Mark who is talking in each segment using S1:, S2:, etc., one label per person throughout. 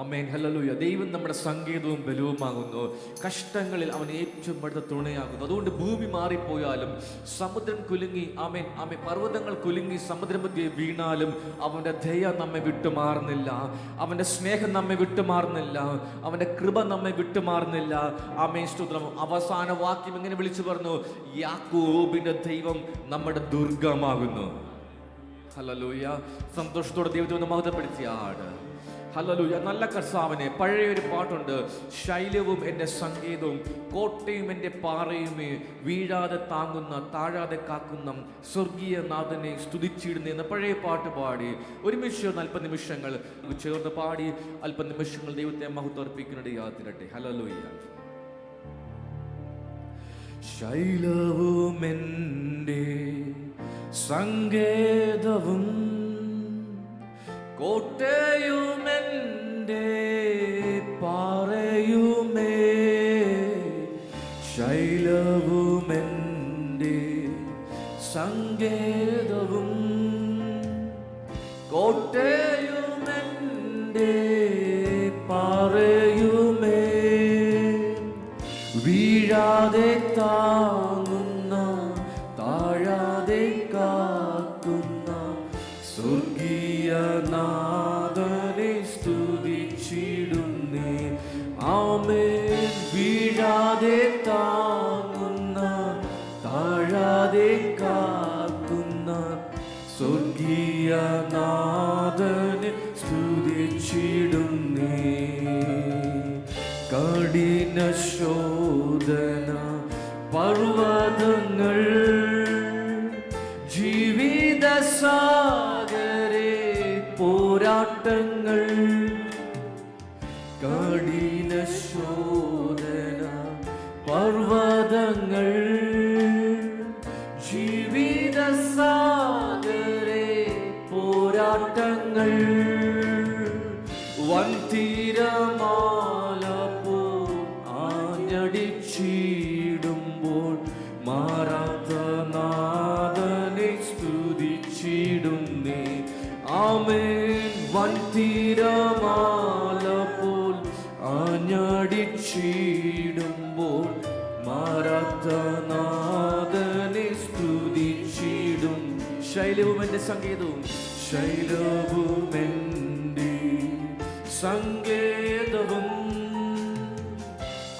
S1: ആമേൻ, hallelujah. ദൈവം നമ്മുടെ സങ്കേതവും ബലവുമാകുന്നു. കഷ്ടങ്ങളിൽ അവൻ ഏറ്റവും അടുത്ത തുണയാകുന്നു. അതുകൊണ്ട് ഭൂമി മാറിപ്പോയാലും, സമുദ്രം കുലുങ്ങി, ആമേൻ ആമേൻ, പർവ്വതങ്ങൾ കുലുങ്ങി സമുദ്രമധ്യേ വീണാലും അവൻ്റെ ദയ നമ്മെ വിട്ടുമാറുന്നില്ല, അവൻ്റെ സ്നേഹം നമ്മെ വിട്ടുമാറുന്നില്ല, അവൻ്റെ കൃപ നമ്മെ വിട്ടുമാറുന്നില്ല. ആമേൻ, സ്തോത്രം. അവസാന വാക്യം ഇങ്ങനെ വിളിച്ചു പറഞ്ഞു, യാക്കോബിന്റെ ദൈവം നമ്മുടെ ദുർഗമാകുന്നു. ഹല്ലേലൂയ. സന്തോഷത്തോടെ ദൈവത്തെ ഒന്ന് മഹത്വപ്പെടുത്തിയാണ്. ഹല്ലേലൂയ. നല്ല കർത്താവിനെ. പഴയൊരു പാട്ടുണ്ട്, ശൈലവും എൻ്റെ സങ്കേതവും കോട്ടയും എൻ്റെ പാറയുമേ, വീഴാതെ താങ്ങുന്ന താഴാതെ കാക്കുന്ന സ്വർഗീയ നാഥനെ സ്തുതിച്ചിടുന്ന എന്ന പഴയ പാട്ട് പാടി ഒരുമിച്ച് അല്പനിമിഷങ്ങൾ ചേർന്ന് പാടി അല്പനിമിഷങ്ങൾ ദൈവത്തെ മഹത്വർപ്പിക്കുന്നത് യാതിരട്ടെ. ഹല്ലേലൂയ. ശൈലവും എൻ്റെ സങ്കേതവും കോട്ടയുമെൻ്റെ പാറയുമേ, ശൈലവുമെൻ്റെ സങ്കേതവും കോട്ടയുമെൻ്റെ പാറയുമേ, വീഴാതെ താങ്ങുന്ന താഴാതെ കാക്കുന്ന സ്വർഗീയ നാഥനെ സ്തുതിച്ചിടുന്നേ. ആമേൻ. വീഴാതെ താങ്ങുന്ന താഴാതെ കാക്കുന്ന സ്വർഗീയ നാഥനെ സ്തുതിച്ചിടുന്നേ. കഠിന ശോധന പർവ്വതങ്ങൾ ജീവിത സാഗരേ പോരാട്ടങ്ങൾ, കഠിന ശോധന പർവ്വതങ്ങൾ ജീവിത സാഗരേ പോരാട്ടങ്ങൾ, വൻതിരമാല പോ ആഞ്ഞടിച്ചിടുമ്പോൾ മാറാത്ത നാഥനെ സ്തുതിച്ചിടുന്നേ. ആമേൻ. വൻതിരമാല പോൽ ആഞ്ഞടിച്ചിടുമ്പോൾ മാറാത്ത നാഥനെ സ്തുതിച്ചിടും. ശൈലവും എൻ്റെ സങ്കേതവും, ശൈലവും എൻ്റെ സങ്കേതവും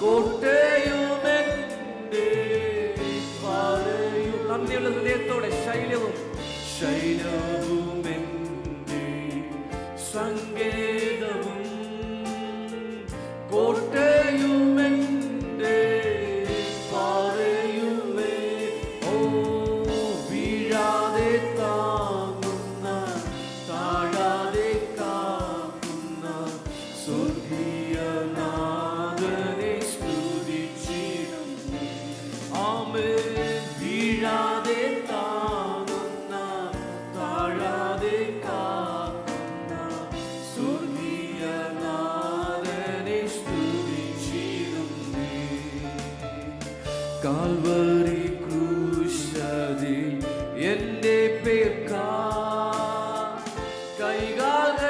S1: കോട്ടയുമെൻ്റെ പാറയും. നന്ദിയുള്ള ഹൃദയത്തോടെ ശൈലവും ശൈലവുമെൻ്റെ സങ്കേതവും കോട്ടയുമെൻ്റെ പാറയുമേ, ഓ വീഴാതെ താങ്ങുന്ന താഴാതെ കാക്കുന്ന സ്വർഗീയ നാഥനെ സ്തുതിച്ചിടുന്നു. ആമേൻ. വീഴാതെ താങ്ങുന്ന താഴാതെ കാക്കുന്ന സ്വർഗീയ നാഥനെ സ്തുതിച്ചിടുന്നു. കാൽവരി ക്രൂശിൽ എൻ്റെ പേർക്കാ കൈകാലുകളാടിക്കായി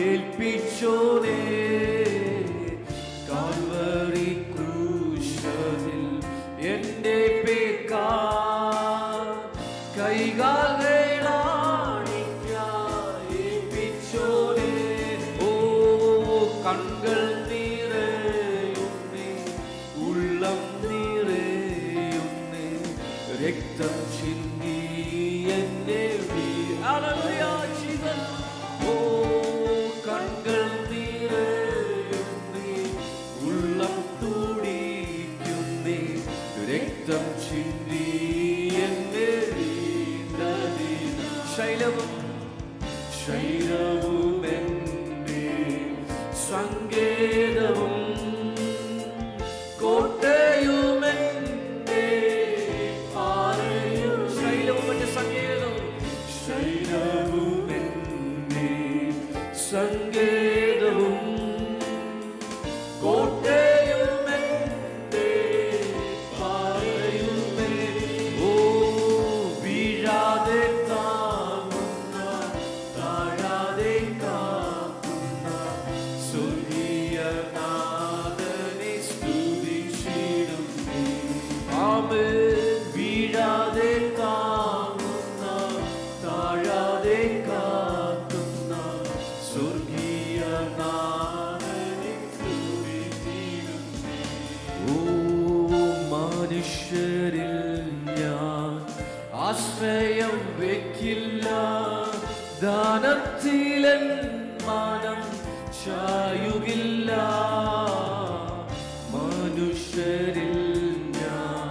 S1: ഏൽപ്പിച്ചോനേ. കാൽവരി ക്രൂശിൽ എൻ്റെ പേർക്കാ കൈകാലുകളാടിക്കായി ഏൽപ്പിച്ചോനേ. ഓ കൺകൾ നിറയുന്നേ, ഉള്ളം നിറയുന്നേ, രക്തം ചിന്തി എന്നെ ഓ കൺകൾ നിറയുന്നേ, ഉള്ളം തുടിക്കുന്നേ, രക്തം ചിന്തി എന്നെ വീണ്ടതിന. ശൈലവും ശൈലവും എൻ്റെ സങ്കേതവും കോട്ടയുമെൻ്റെ പാറയും. ശൈലവും എൻ്റെ സങ്കേതവും ശൈലവുമെൻ്റെ സങ്കേതവും കോട്ടയുമെൻ്റെ പാറയുമേ, ഓ വീഴാതെ താങ്ങുന്ന താഴാതെ കാക്കുന്ന ആമേൻ. വീഴാതെ താങ്ങുന്ന, താഴാതെ കാക്കുന്ന സ്വർഗീയ നാഥനെ സ്തുതിച്ചിടുന്നേ. ഓ മനുഷ്യരിൽ ഞാൻ ആശ്രയം വെക്കില്ല, ദാനത്തിലൻ മാനം ചായുകില്ല. മനുഷ്യരിൽ ഞാൻ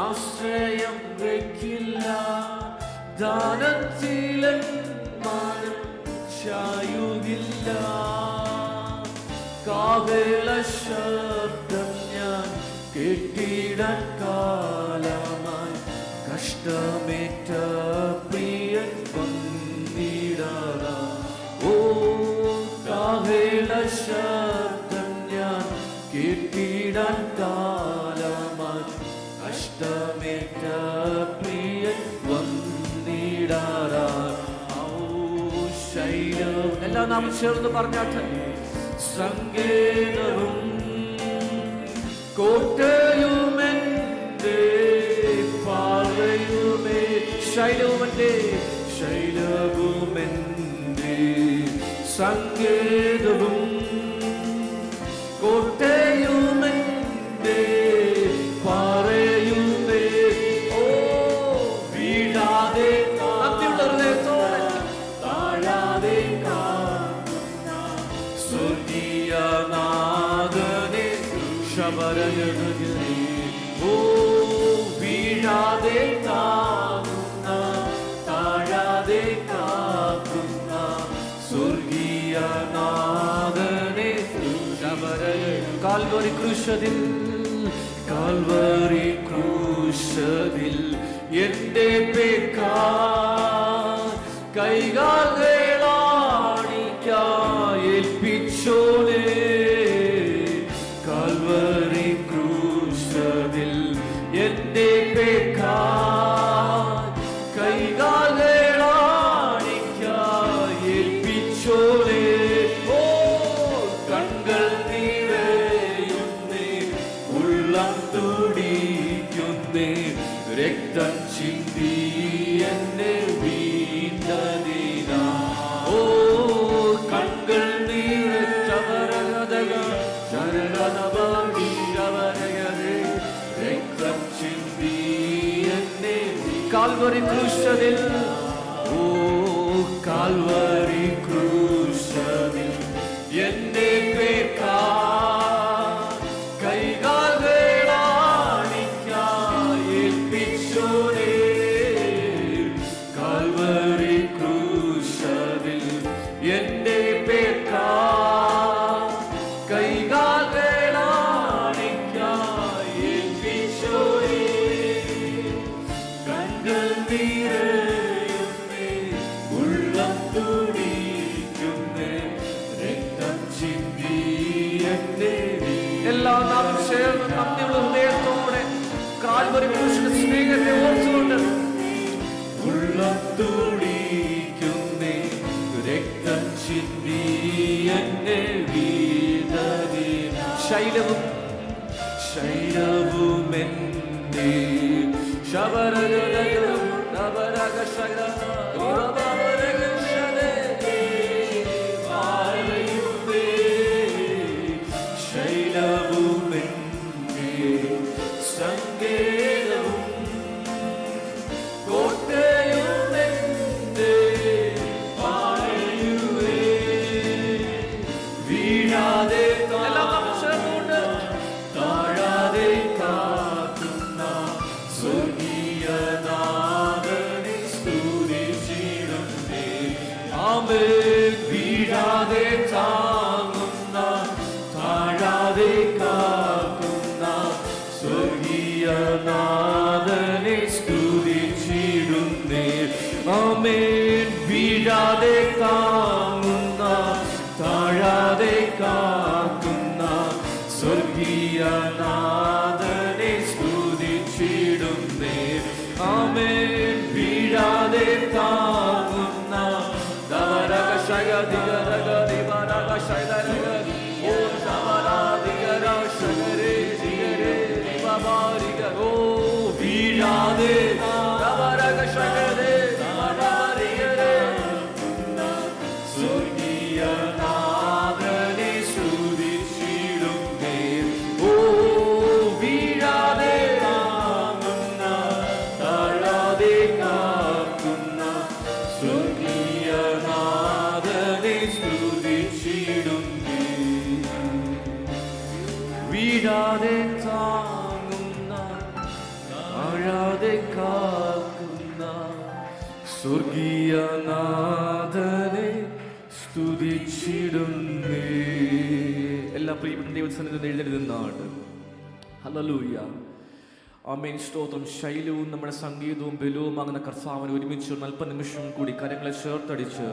S1: ആശ്രയം വെക്കില്ല, ദാനത്തിലൻ മാനം ചായുകില്ല. കാഹള ശബ്ദം ഞാൻ കേട്ടിടാൻ കാലമായി, കഷ്ടമേറ്റ പ്രിയൻ വന്നിടാ. ഓ കാഹള ശബ്ദം ഞാൻ കേട്ടിടാൻ കാലമായി, കഷ്ടമേറ്റ പ്രിയൻ വന്നിടാ. ശൈലം എല്ലാം നാം ചേർന്ന് പറഞ്ഞാട്ടെ. സങ്കേതവും കോട്ടയുമെന്റെ പാറയുമേ, ശൈലവുമെന്റെ, ശൈലവുമെന്റെ സങ്കേതവും കോട്ടയുമെന്റെ പാറയുമേ. ഓ വീഴാതെ ഹൃദയത്തോടെ താഴാതെ കാക്കുന്ന സ്വർഗീയ നാഥനെ ശബരഗണേ. ഓ വീഴാതെ താങ്ങുന്ന, താഴാതെ കാക്കുന്ന സ്വർഗീയ നാഥനെ ശബരഗണേ. കാൽവരി ക്രൂശതിൽ, കാൽവരി ക്രൂശതിൽ എന്റെ പേർക്കായി കൈകാലുകളാണിക്കായി ഏൽപ്പിച്ചോനേ. കാൽവരി ക്രൂശതിൽ എന്റെ പേർക്കായി കൈകാലുകളാണിക്കായി ഏൽപ്പിച്ചോനേ. ഓ കൺകൾ നിറയുന്നേ, ഉള്ളം തുടിക്കുന്നേ, രക്തം ചിന്തി എന്നെ വീണ്ടതിനാ. ഓ കൺകൾ നിറച്ചവരകതക ശരണനവീരവരകതേ, രക്തം ചിന്തി എന്നെ. കാൽവരി ക്രൂശതിൽ, ഓ കാൽവരി ക്രൂശതിൽ എന്റെ പേർക്കായി കൈകാലുകളാണിക്കായി ഏൽപ്പിച്ചോനേ. കാൽവരി ക്രൂശതിൽ എന്റെ പേർക്കായി കൈകാലുകളാണിക്കായി ഏൽപ്പിച്ചോനേ. കണ്കൾ നിറയുന്നേ, ഉള്ളം തുടിക്കുന്നേ, രക്തം ചിന്തി എന്നെ. എല്ലാ നാം ചേർന്ന് നന്ദിയുള്ള ഹൃദയത്തോടെ കാൽവരി ക്രൂശിന്റെ സ്നേഹത്തെ ഓർത്തുകൊണ്ട് ഉള്ളം തുടിക്കുന്നേ, രക്തം ചിന്തി എന്നെ വീണതിനാ. ശൈലവും, ശൈലവുമെന്റെ ശബരഗണകളും ശൈലവുമെന്റെ സങ്കേതവും കോട്ടയുമെന്റെ പാറയുമേ. വീഴാതെ താഴാതെ കാക്കുന്ന സ്വർഗീയ നാഥനെ സ്തുതിച്ചിടുന്നേ. ആമേൻ. വീഴാതെ താങ്ങുന്ന, താഴാതെ കാക്കുന്ന സ്വർഗീയ നാഥനെ സ്തുതിച്ചിടുന്നേ. ആമേൻ. വീഴാതെ താങ്ങുന്ന, താഴാതെ കാക്കുന്ന സ്വർഗീയ നാഥനെ സ്തുതിച്ചിടുന്നേ. ആമേൻ. വീഴാതെ താങ്ങുന്ന ഓ വീഴാതെ താങ്ങുന്ന ആഴാതെ കാക്കുന്ന സ്വർഗീയനാഥനെ സ്തുതിച്ചിടുന്നേ. എല്ലാ പ്രിയപ്പെട്ട ദൈവസന്നിധിയിൽ എഴുന്നേൽക്കുന്നാണ്. ഹല്ലേലൂയ, ആമേൻ, സ്തോത്രം. ശൈലവും നമ്മുടെ സംഗീതവും ബലവുമാകുന്ന കർത്താവിനെ ഒരുമിച്ച് അല്പനിമിഷം കൂടി കരങ്ങളെ ചേർത്തടിച്ച്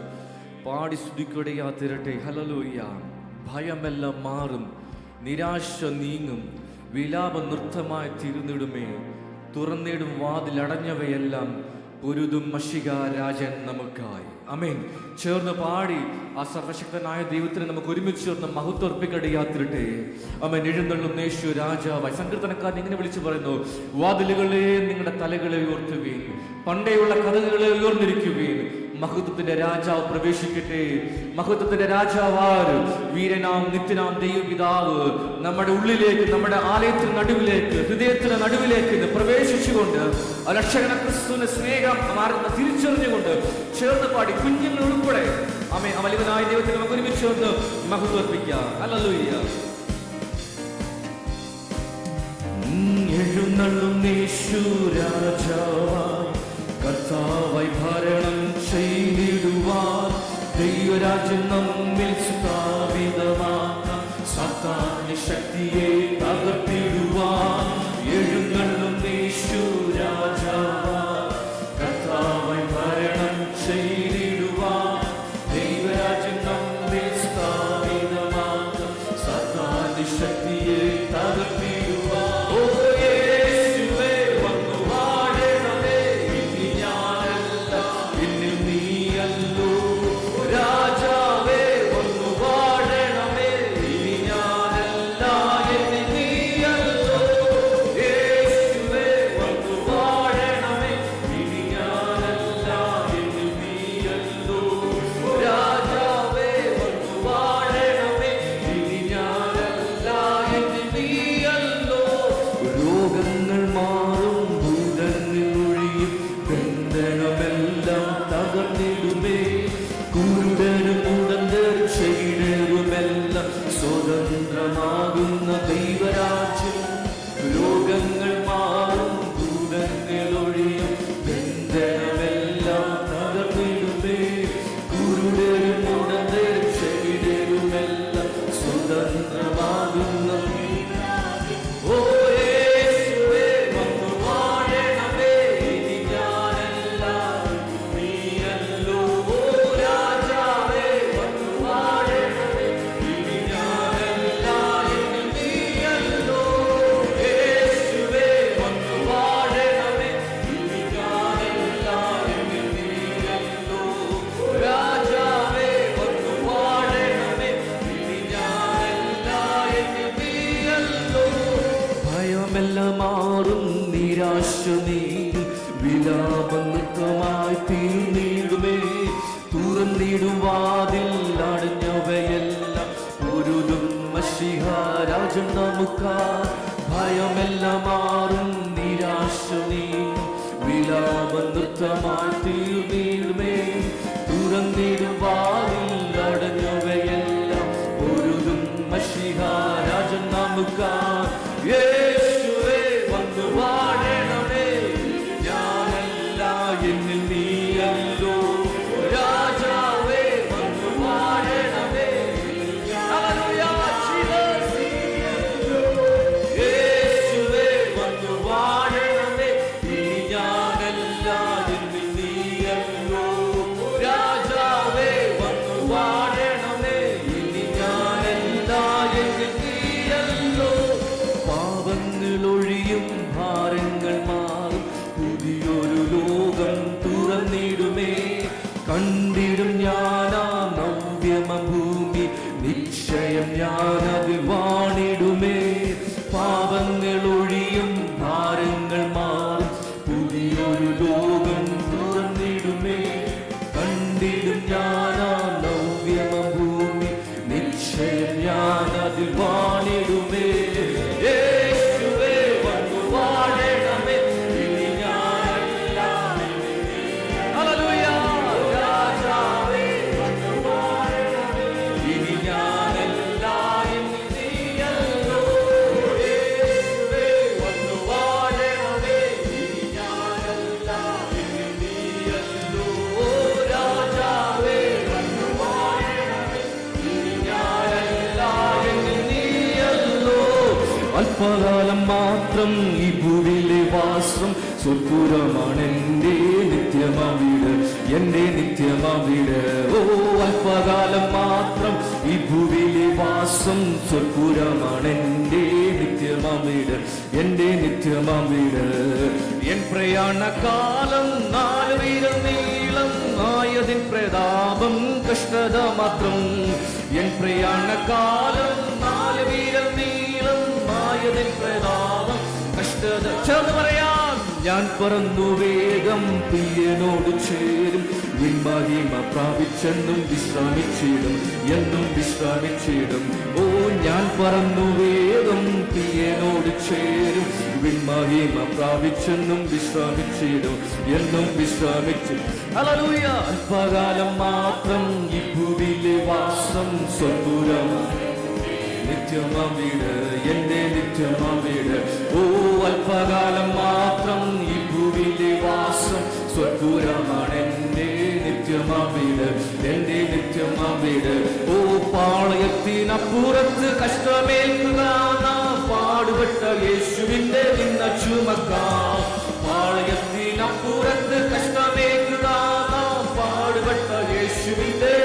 S1: പാടി സ്തുതിക്കുകയാ തീരട്ടെ. ഹല്ലേലൂയ. ഭയമെല്ലാം മാറും, നിരാശ നീങ്ങും, വിലാപ നൃത്തമായി തീർന്നിടുമേ. തുറന്നിടും വാതിലടഞ്ഞവയെല്ലാം പൊരുതും മഷിക രാജൻ നമുക്കായി. ആമേൻ. ചേർന്ന് പാടി ആ സർവശക്തനായ ദൈവത്തിന് നമുക്ക് ഒരുമിച്ച് ചേർന്ന് മഹത്വം അർപ്പിക്കടയാത്തിരട്ടെ. ആമേൻ. എഴുന്നള്ളും യേശു രാജാവായി. സങ്കീർത്തനക്കാരൻ ഇങ്ങനെ വിളിച്ചു പറയുന്നു, വാതിലുകളെ നിങ്ങളുടെ തലകളെ ഉയർത്തുവീൻ, പണ്ടേയുള്ള കഥകളെ ഉയർന്നിരിക്കുവീൻ, മഹത്വത്തിന്റെ രാജാവ് പ്രവേശിക്കട്ടെ. മഹത്വത്തിന്റെ രാജാവാര് വീരനാം നിത്യനാം ദൈവപിതാവ് നമ്മുടെ ഉള്ളിലേക്ക്, നമ്മുടെ ആലയത്തിന് നടുവിലേക്ക്, ഹൃദയത്തിന് നടുവിലേക്ക് പ്രവേശിച്ചുകൊണ്ട് രക്ഷകന ക്രിസ്തുവിന്റെ സ്നേഹം മാർഗം തിരിച്ചറിഞ്ഞുകൊണ്ട് ചേർന്ന് പാടി കുഞ്ഞുങ്ങൾ ഉൾപ്പെടെ ആമേ അമലികനായ ദൈവത്തിന് നമുക്ക് ഒരുമിച്ച് ചേർന്ന് മഹത്വം അർപ്പിക്കാം. ഹല്ലേലൂയ. എഴുന്നള്ളും യേശു രാജാവായി, കർത്താവായി ഭരണം ചെയ്തിടുവാൻ, ദൈവരാജ്യം നമ്മിൽ സ്ഥാപിതമാക്കാം, സാത്താന്യ ശക്തിയെ തകർത്തിടുവാൻ. എഴുന്നള്ളും യേശു രാജാവായി, കർത്താവായി ഭരണം ചെയ്തിടുവാൻ, ദൈവരാജ്യം നമ്മിൽ സ്ഥാപിതമാക്കാം, സാത്താന്യ ശക്തിയെ തകർത്തിടുവാൻ. സ്വതന്ത്രമാകുന്ന ദൈവരാജ്യം, രോഗങ്ങൾ മാറും, ഭൂതങ്ങൾ ഒഴിയും, ബന്ധനമെല്ലാം തകർന്നിടുമേ. കുരുടരും മുടന്തരും ശരീരരുമെല്ലാം സ്വതന്ത്രമാകുന്ന ഓ യേശുവേ വന്നു വാഴണമേ. ഇനി ഞാനല്ല നീയല്ലോ. ഓ രാജാവേ വന്നു വാഴണമേ. ഇനി ഞാനല്ല നീയല്ലോ. യേശുവേ വന്നു വാഴണമേ. ഇനി ഞാനല്ല നീയല്ലോ. രാജാവേ വന്നു വാഴണമേ. ഇനി ഞാനല്ല നീയല്ലോ. ഭയമെല്ലാം മാറും, നിരാശ നീങ്ങും, വിലാപം നൃത്തമായി തീർന്നിടുമേ. തുറന്നിടും വാതിൽ അടഞ്ഞവയെല്ലാം പൊരുതും മശിഹ രാജൻ നമുക്കായി. ഭയമെല്ലാം മാറും, നിരാശ നീങ്ങും, വിലാപം നൃത്തമായി തീർന്നിടുമേ. തുറന്നിടും വാതിൽ അടഞ്ഞവയെല്ലാം പൊരുതും മശിഹ രാജൻ നമുക്കായി. യേശുവേ വന്നു വാഴണമേ. ഞാനല്ല എന്നിൽ നീയല്ലോ. രാജാവേ വന്നു വാഴണമേ. ഹല്ലേലൂയ. യേശുവേ വന്നു വാഴണമേ. ഇനി ഞാനല്ല എന്നിൽ നീയല്ലോ. രാജാവേ മാത്രം ഈ ഭൂവിലെ വാസം സ്വർഗ്ഗമാണ് എൻ്റെ നിത്യമാം വീട്, എൻ്റെ നിത്യമാം വീട്. ഓ അല്പകാലം മാത്രം ഈ ഭൂവിലെ വാസം സ്വർഗ്ഗമാണ് എൻ്റെ നിത്യമാം വീട്, എൻ്റെ നിത്യമാം വീട്. എൻ പ്രയാണകാലം 4 വീരം നീളം ആയതിൻ പ്രതാപം കഷ്ടത മാത്രം. എൻ പ്രയാണകാലം 4 വീരം നീളം ആയതിൻ പ്രതാപം കഷ്ടത. ചേർന്ന് പറയാം. ഞാൻ പറന്നു വേഗം പ്രിയനോട് ചേരും, വിൺമഹിമ പ്രാപിച്ചെന്നും വിശ്രമിച്ചിടും, എന്നും വിശ്രമിച്ചിടും. ഓ ഞാൻ പറന്നു വേഗം പ്രിയനോട് ചേരും, വിൺമഹിമ പ്രാപിച്ചെന്നും വിശ്രമിച്ചിടും, എന്നും വിശ്രമിച്ചു. ഹല്ലേലൂയ. അല്പകാലം മാത്രം ഈ ഭൂവിലെ വാസം സ്വർഗ്ഗമാണ് നിത്യമാം വീട്, എൻ്റെ നിത്യമാം വീട്. ഓ അല്പകാലം മാത്രം ഈ ഭൂവിലെ വാസം സ്വർഗ്ഗമാണ് എൻ്റെ നിത്യമാം വീട്, എൻ്റെ നിത്യമാം വീട്. ഓ പാളയത്തിനപ്പുറത്ത് കഷ്ടമേൽക്കുക, പാടുപെട്ട യേശുവിൻ്റെ നിന്ന ചുമക്കാം. പാളയത്തിനപ്പുറത്ത് കഷ്ടമേൽക്കുക, പാടുപെട്ട യേശുവിൻ്റെ.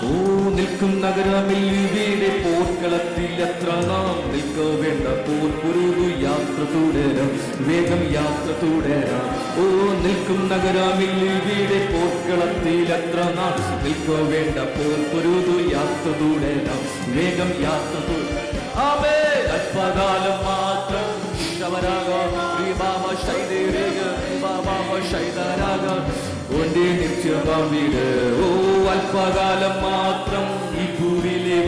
S1: ഓ നിൽക്കും നഗരമിൽ വീടെ പോർക്കളത്തിൽ എത്ര നാം നിൽക്ക വേണ്ട പോർക്കുരുതു യാത്ര തുടരാം, വേഗം യാത്ര തുടരാം. ഓ നിൽക്കും നഗരമിൽ വീടെ പോർക്കളത്തിൽ എത്ര നാം നിൽക്ക വേണ്ട പോർക്കുരുതു യാത്ര തുടരാം, വേഗം യാത്ര തുടരാം. ആമേൻ. അല്പകാലം മാത്രം ഒന്റെ നിത്യമാം വീട്. ഓ അല്പകാലം മാത്രം ഈ ഭൂവിലെ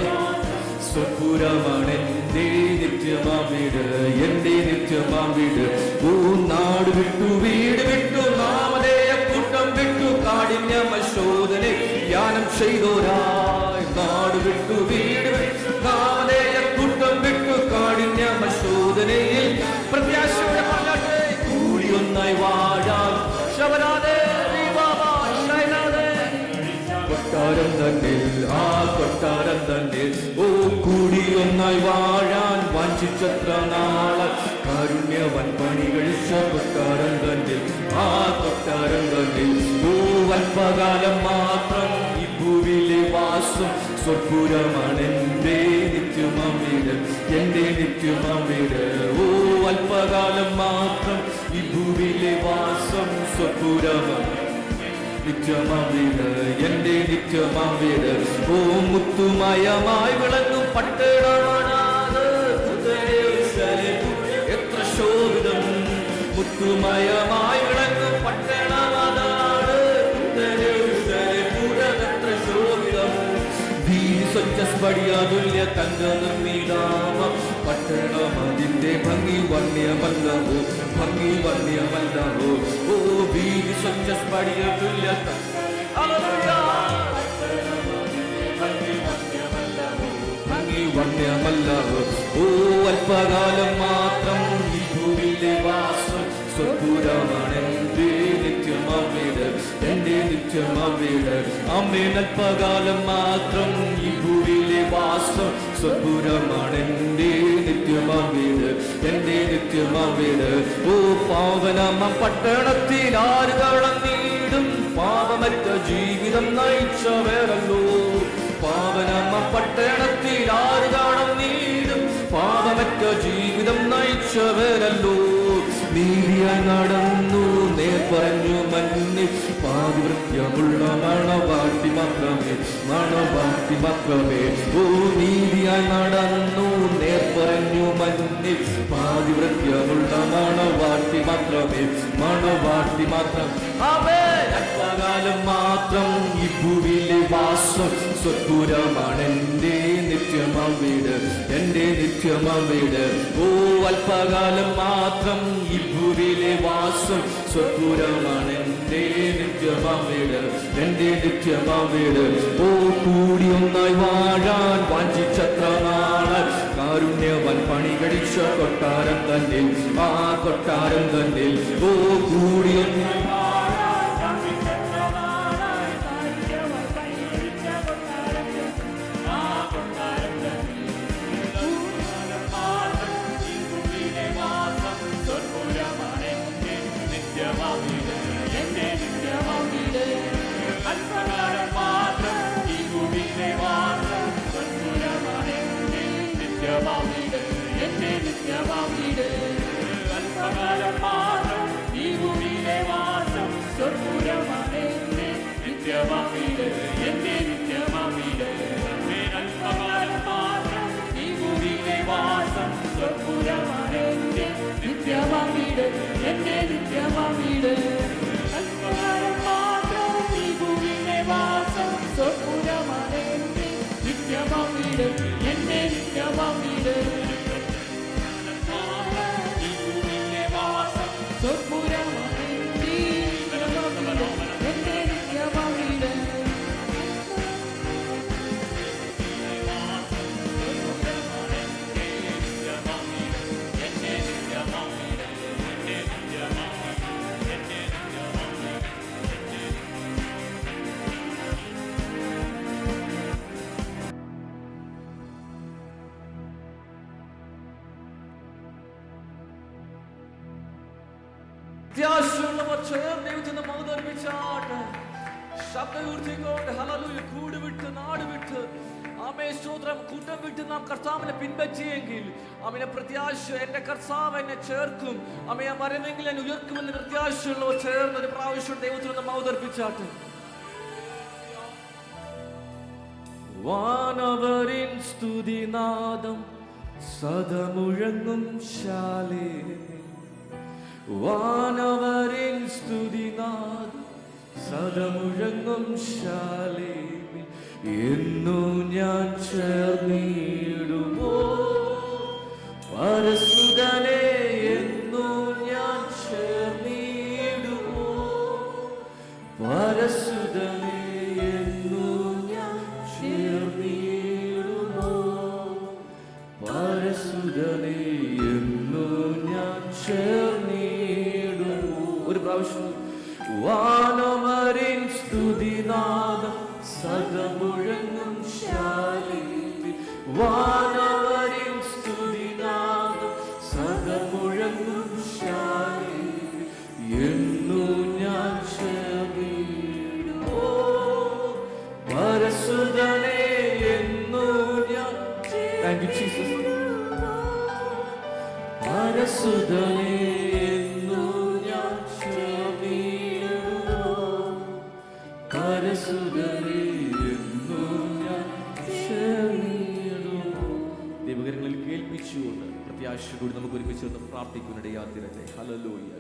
S1: സ്വർഗ്ഗമാണ് എൻ്റെ നിത്യമാം വീട്, എൻ്റെ നിത്യമാം വീട്. ഓ നാട് വിട്ടു വീട് വിട്ടു നാമധേയ കൂട്ടം വിട്ടു കാഠിന്യമ ശോധന ധ്യാനം ചെയ്തോരായി. നാട് വിട്ടു വീട് വിട്ടു നാമധേയ കൂട്ടം വിട്ടു കാഠിന്യമ ശോധനയിൽ പ്രത്യാശയുടെ കൂടി ഒന്നായി വാഴാൻ കൊട്ടാരം തന്നിൽ, ആ കൊട്ടാരം തന്നിൽ. ഓ കൂടി ഒന്നായി വാഴാൻ വാഞ്ചിച്ചത്ര നാളെ കാരുണ്യവൻ പണി കഴിച്ച കൊട്ടാരം തന്നിൽ, ആ കൊട്ടാരം തന്നിൽ. ഓ അല്പകാലം മാത്രം ഈ ഭൂവിലെ വാസം സ്വർഗ്ഗമാണ് എൻ്റെ നിത്യമാം വീട്, എൻ്റെ നിത്യമാം വീട്. ഓ അല്പകാലം മാത്രം ഈ ഭൂവിലെ വാസം സ്വർഗ്ഗമാണ് നിത്യമാം വീട്, എൻ്റെ നിത്യമാം വീട്. ഓ മുത്തുമയമായി വിളങ്ങും പട്ടണമാണ് എത്ര ശോഭിതം, മുത്തുമയമായി വിളങ്ങും പട്ടണമാണ് എത്ര ശോഭിതം. സ്വച്ഛസ്പടിയാതുല്യ തങ്ക നിർമ്മീലാമ പട്ടണം അതിൻ്റെ ഭംഗി വന്യമല്ലവോ, ഭംഗി വന്യമല്ലവോ. ഓ വീതി സ്വച്ഛസ്പടിയാതുല്യ ഭംഗി വന്യമല്ലവോ. ഓ അല്പകാലം മാത്രം ഈ ഭൂവിലെ വാസം സ്വർഗ്ഗമാണ് എൻ്റെ നിത്യമാം വീട്, എൻ്റെ നിത്യമാം വീട്. ആമേൻ. അല്പകാലം മാത്രം ഈ ഭൂവിലെ വാസം സ്വർഗ്ഗമാണ് എൻ്റെ നിത്യമാം വീട്, എൻ്റെ നിത്യമാം വീട്. ഓ പാവനമ പട്ടണത്തിൽ ആര് കടന്നീടും, പാപമറ്റ ജീവിതം നയിച്ചവരല്ലോ. പാവനമ പട്ടണത്തിൽ ആര് കടന്നീടും, പാപമറ്റ ജീവിതം നയിച്ചവരല്ലോ. നീതിയായി നടന്നു നേർ പറഞ്ഞു മഞ്ഞിൽ പാതിവൃത്യമുള്ള മണവാട്ടി മാത്രമേ, മണവാട്ടി മാത്രമേ. ഓ നീതിയായി നടന്നു നേർ പറഞ്ഞു മഞ്ഞിൽ പാതിവൃത്യമുള്ള മണവാട്ടി മാത്രമേ, മണവാട്ടി മാത്രം. അല്പകാലം മാത്രം ഈ ഭൂവിലെ വാസം സ്വർഗ്ഗമാണ് എൻ്റെ നിത്യമാം വീട്, എൻ്റെ നിത്യമാം വീട്. ഓ അല്പകാലം മാത്രം ഈ ഭൂവിലെ വാസം സ്വർഗ്ഗമാണ് എൻ്റെ നിത്യമാം വീട്, എൻ്റെ നിത്യമാം വീട്. ഓ കൂടി ഒന്നായി വാഴാൻ വാഞ്ചിച്ചത്ര നാളെ കാരുണ്യവൻ പണി കഴിച്ച കൊട്ടാരം തന്നിൽ, ആ കൊട്ടാരം തന്നിൽ. ഓ കൂടി
S2: നിത്യമാവിട് എന്നെ നിത്യമാവിട് അല്പകാലം മാത്രം ഈ ഭൂമിയിലെ വാസം സ്വർഗ്ഗപുരമാണെന്നെ നിത്യമാവിട് എന്നെ നിത്യമാവിട് അല്പകാലം മാത്രം ഈ ഭൂമിയിലെ വാസം സ്വർഗ്ഗപുരമാണെന്നെ നിത്യമാവിട് എന്നെ നിത്യമാവിട് അല്പകാലം മാത്രം ഈ ഭൂമിയിലെ വാസം സ്വർഗ്ഗപുരമാണെന്നെ നിത്യമാവിട് എന്നെ നിത്യമാവിട് അല്പകാലം മാത്രം ഈ ഭൂമിയിലെ വാസം സ്വർഗ്ഗപുരമാണെന്നെ നിത്യമാവിട് എന്നെ നിത്യമാവിട് ഈ ഭൂമിയിലെ വാസം സ്വർഗ്ഗപുരമാണെന്നെ നിത്യമാവിട് എന്നെ നിത്യമാവിട്
S1: പ്രത്യാശയുള്ളവർ ചേർന്ന് ദൈവത്തിന് മൗതർപ്പിച്ചാട്ട് ശബ്ദം ഉയർത്തിക്കൊണ്ട് ഹല്ലേലൂയ കൂട് വിട്ട് നാട് വിട്ട് ആമേ സ്തോത്രം കൂട്ടം വിട്ട് നാം കർത്താവിനെ പിൻപറ്റിയെങ്കിൽ അവനെ പ്രത്യാശ എന്റെ കർത്താവ് എന്നെ ചേർക്കും അമ്മയെ മരമെങ്കിൽ എന്നെ ഉയർക്കുമെന്ന് പ്രത്യാശയുള്ളവർ ചേർന്ന് ഒരു പ്രാവശ്യം ദൈവത്തിന് മൗതർപ്പിച്ചാട്ട് വാനവരിൻ സ്തുതിനാദം സദമുഴങ്ങും ശാലേ വാനവരിൻ സ്തുതിനാദം സദമുഴങ്ങും ശാലേമി എന്നു ഞാൻ ചേർന്നിടുമോ പരസുതനെ എന്നു ഞാൻ ചേർന്നിടുമോ പരസുതനെ എന്നു ഞാൻ ചേർന്നിടുമോ പരസുതനെ എന്നു ഞാൻ ചേർന്നിടുമോ ഒരു പ്രാവശ്യം വാനവരിൻ സ്തുതിനാദം സദമുഴങ്ങും ശാലേമി വാനവരിൻ സ്തുതിനാദം സദമുഴങ്ങും ശാലേമി എന്നു ഞാൻ ചേർന്നിടുമോ പരസുതനെ എന്നു ഞാൻ താങ്ക് യു ജീസസ് പരസുതനെ എന്നു ഞാൻ ചേർന്നിടുമോ പരസുതനെ എന്നു ഞാൻ ചേർന്നിടുമോ ദൈവകരങ്ങളിൽ കേൾപ്പിച്ചുകൊണ്ട് പ്രത്യാശയോട് നമുക്ക് ഒരുമിച്ച് പ്രാർത്ഥിക്കുന്നിടയാത്തിരട്ടെ ഹല്ലേലൂയ.